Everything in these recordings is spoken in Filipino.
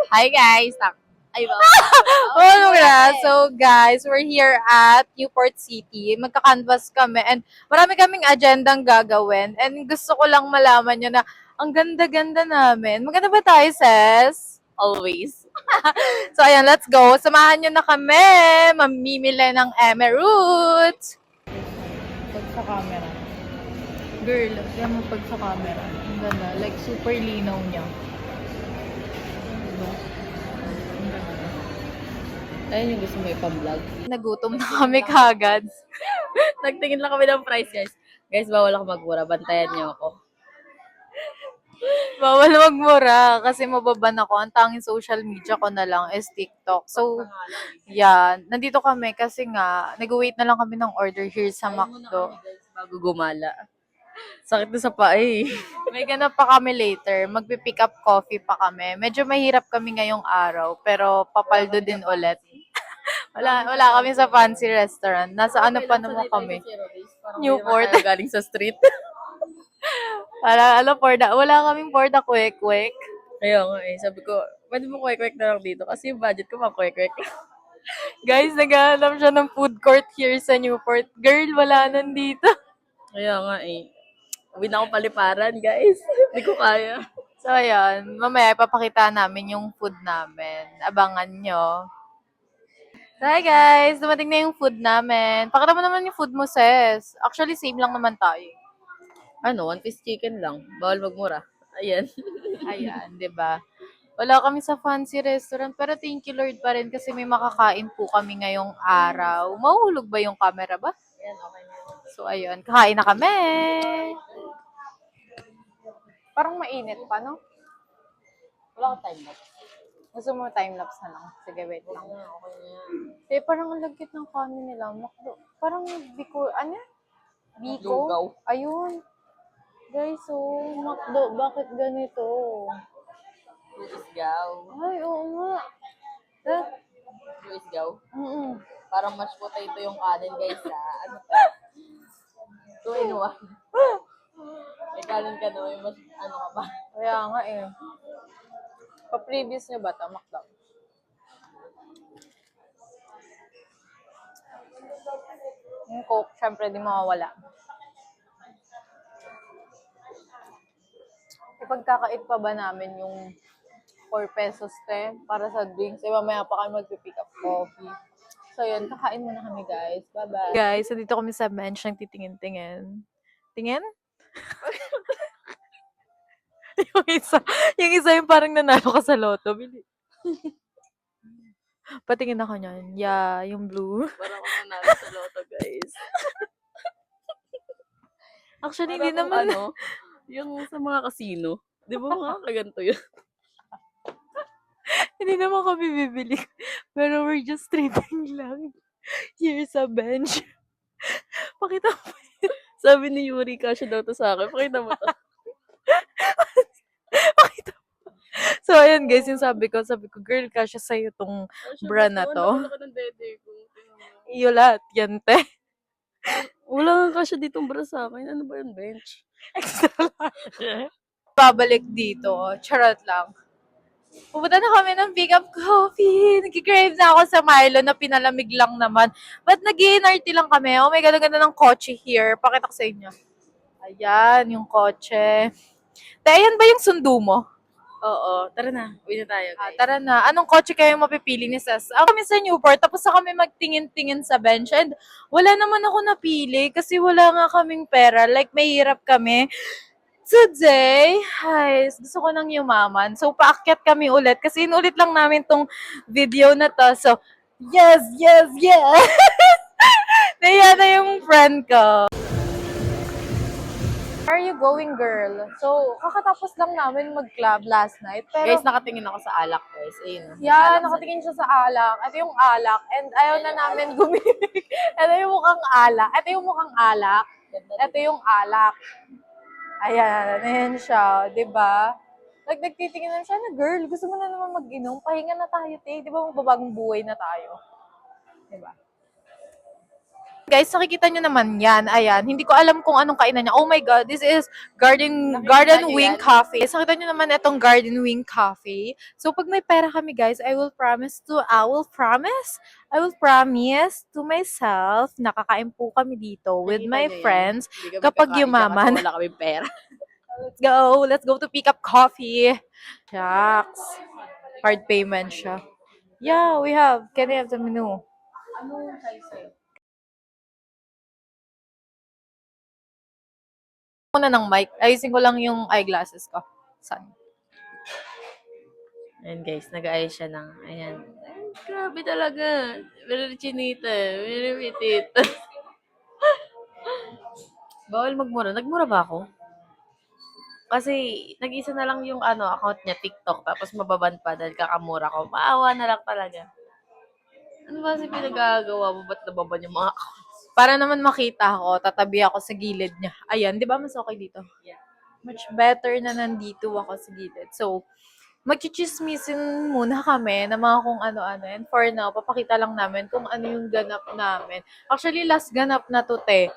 Hi guys! Ay, ba? Oh, yeah. So, guys, we're here at Newport City. Magka-canvas kami and marami kaming agendang gagawin. And gusto ko lang malaman nyo na ang ganda-ganda namin. Maganda ba tayo, Ses? Always. So, ayan, let's go. Samahan nyo na kami. Mamimili ng emerald. Pag sa camera. Girl, yan mo pag sa camera. Ang ganda. Like, super linaw niya. Ayun yung gusto mo ipang-vlog. Nagutom na kami kagad. Nagtingin lang kami ng price, guys. Guys, bawal ako magmura. Bantayan niyo ako. Bawal magmura kasi mababan ako. Ang tanging social media ko na lang is TikTok. So, yan. Nandito kami kasi nga, nag-wait na lang kami ng order here sa McDo. Guys, bago gumala. Sakit na sa paa eh. May ganap pa kami later. Magpipick up coffee pa kami. Medyo mahirap kami ngayong araw, pero papaldo din ulit. Wala kami sa fancy restaurant. Nasa ano pa naman kami? Newport. Tayo galing sa street. Wala kaming for the quick. Kaya nga eh. Sabi ko, pwede mo kwek-kwek na lang dito kasi yung budget ko kwek-kwek. Guys, naghahanap siya ng food court here sa Newport. Girl, wala nandito. Kaya nga eh. Uwi na akong paliparan, guys. Hindi ko kaya. So, ayan. Mamaya ipapakita namin yung food namin. Abangan nyo. So, hi guys! Dumating na yung food namin. Pakita mo naman yung food mo, sis. Actually, same lang naman tayo. Ano, one-piece chicken lang. Bawal magmura. Ayan. Ayan, di ba? Wala kami sa fancy restaurant, pero thank you Lord pa rin kasi may makakain po kami ngayong araw. Mahuhulog ba yung camera ba? Ayan, okay na. So, ayun. Kakain na kami! Parang mainit pa, no? Wala akong time lapse. Gusto mo time-lapse na lang? Sige, wait lang. Okay na yan. Eh, parang ang lagkit ng kanin nila. Makdo. Parang biko, ano? Biko? Lugaw. Ayun. Guys, oh, Makdo, bakit ganito? Luisgaw. Ay, oo nga. Eh, Luisgaw. mm Parang mashed potato yung kanin, guys, ha? Ano pa? 2 in 1. May kanin ka na, may mas, ano ka pa? Kaya nga eh. Pa-previous niya ba ito, Makdo? Yung Coke, syempre di mawawala. Ipagkakait pa ba namin yung 4 pesos te para sa drinks? Eh, mamaya pa kami magpipick up coffee. So, yun. Kakain muna kami, guys. Bye-bye. Guys, dito kami sa bench nang titingin-tingin. Tingin? yung isa yung parang nanalo ka sa loto. Bili. Patingin ako niyan. Yeah, yung blue. Parang ako nanalo sa loto, guys. Actually, Parang hindi naman. ano, yung sa mga casino. Di ba mga kaganto yun? Hindi naman kami bibili. Pero we're just tripping lang. Here sa bench. Pakita mo. Sabi ni Yuri, kasya daw to sa akin. Pakita mo to. Pakita mo. So, ayan guys, yung sabi ko, girl, kasya sa'yo tong brand na to. Wala ka ng dede ko. Yulat, yan te. Wala kang kasya ditong bra sa akin. Ano ba yung bench? Extra large. Babalik dito. Charot lang. Pupunta na kami ng pick up coffee. Nag-crave na ako sa Milo na pinalamig lang naman. But nag-NRT lang kami. Oh my God, ang ganda ng kotse here. Pakita ko sa inyo. Ayan, yung kotse. Te, ayan ba yung sundo mo? Oo. Tara na. Uwi na tayo, guys. Tara na. Anong kotse kayo mapipili ni Sas? Ako kami sa Newport, tapos na kami magtingin-tingin sa bench. And wala naman ako napili kasi wala nga kaming pera. Like, mahirap kami. Today, gusto ko nang yumaman. So, paakyat kami ulit kasi inulit lang namin tong video na to. So, yes! Naiya na yung friend ko. Where are you going, girl? So, kakatapos lang namin mag-club last night. Pero, Guys, nakatingin ako sa alak, guys. Ayun. yeah, nakatingin siya sa alak. Ito yung alak. And ayaw na namin gumili. Ito yung mukhang alak. Ito yung mukhang alak. Ito yung alak. Ayan siya, 'di ba? Nagtitingin na siya na, girl, gusto mo na naman mag-inom, pahinga na tayo, te. 'Di ba magbabagong buhay na tayo? 'Di ba? Guys, nakikita nyo naman yan. Ayan. Hindi ko alam kung anong kainan niya. Oh my God, this is Garden Nakikita nyo Wing yan? Cafe. Guys, nakita nyo naman itong Garden Wing Cafe. So, pag may pera kami, guys, I will promise to myself, nakakain po kami dito with Nakita my nyo yan? friends. Hindi kami Kapag kakain dyan yumaman. kasi wala kami pera. Let's go to pick up coffee. Shucks. Card payment siya. Yeah, can I have the menu? Anong size Ako na ng mic. Ayusin ko lang yung eyeglasses ko. Saan? Ayan guys, nag-aayos siya ng, ayan. Ay, grabe talaga. Very chinita. Very mitita. Bawal magmura. Nagmura ba ako? Kasi, nag-isa na lang yung account niya, TikTok. Tapos mababan pa dahil kakamura ko. Maawa na lang talaga. Ano ba kasi pinagagawa mo? Ba't nababan yung mga account? Para naman makita ko, tatabi ako sa gilid niya. Ayan, di ba mas okay dito? Yeah. Much better na nandito ako sa gilid. So, magchichismisin muna kami na mga kung ano-ano. And for now, papakita lang namin kung ano yung ganap namin. Actually, last ganap na to, te.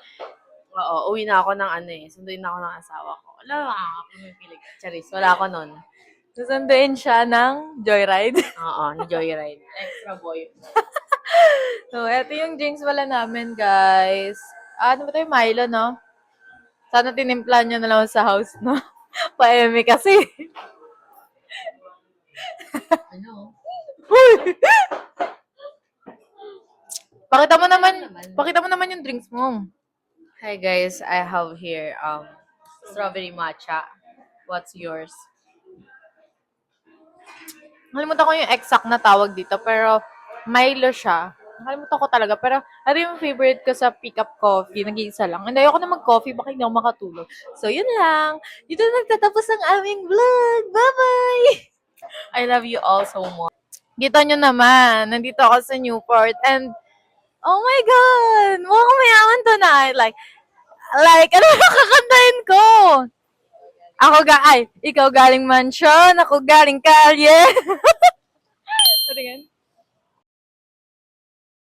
Oo, uwi na ako ng sunduin na ako ng asawa ko. Wala, pumipilig. Charis, wala ako nun. Susunduin siya ng joyride. Oo, ni Joyride. Extra boy. So, eto yung drinks wala namin, guys. Ano ba tayo? Milo, no? Sana tinimpla nyo na lang sa house, no? Pa-eme kasi. Ano? Pakita mo naman yung drinks mo. Hi guys, I have here strawberry matcha. What's yours? Nakalimutan ko yung exact na tawag dito, pero Milo siya. Nakalimutan ko talaga, pero ano yung favorite ko sa pick-up coffee? Nag-iisa lang. Hindi ayoko na mag-coffee, baka hindi ako makatulog. So, yun lang. Dito na nagtatapos ang aming vlog. Bye-bye! I love you all so much. Kita nyo naman, nandito ako sa Newport, and oh my God! Mukhang mayaman tonight. Like, ano yung kakantahin ko? Ikaw galing mansion, ako galing kalye. Ano yan?